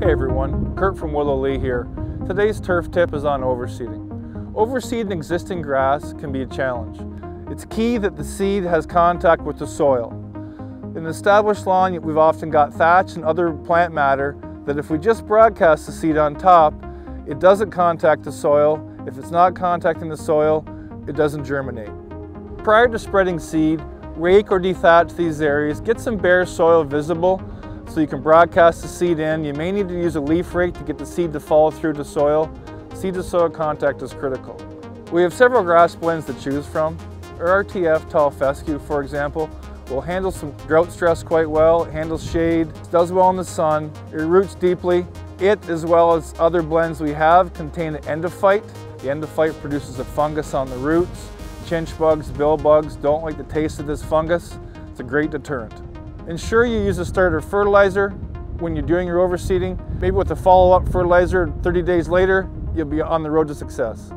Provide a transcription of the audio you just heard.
Hey everyone, Kurt from Willowlee here. Today's turf tip is on overseeding. Overseeding existing grass can be a challenge. It's key that the seed has contact with the soil. In an established lawn, we've often got thatch and other plant matter that if we just broadcast the seed on top, it doesn't contact the soil. If it's not contacting the soil, it doesn't germinate. Prior to spreading seed, rake or dethatch these areas, get some bare soil visible so you can broadcast the seed in. You may need to use a leaf rake to get the seed to fall through to soil. Seed to soil contact is critical. We have several grass blends to choose from. Our RTF tall fescue, for example, will handle some drought stress quite well. It handles shade, does well in the sun, it roots deeply. It, as well as other blends we have, contain endophyte. The endophyte produces a fungus on the roots. Chinch bugs, bill bugs don't like the taste of this fungus. It's a great deterrent. Ensure you use a starter fertilizer when you're doing your overseeding. Maybe with a follow-up fertilizer 30 days later, you'll be on the road to success.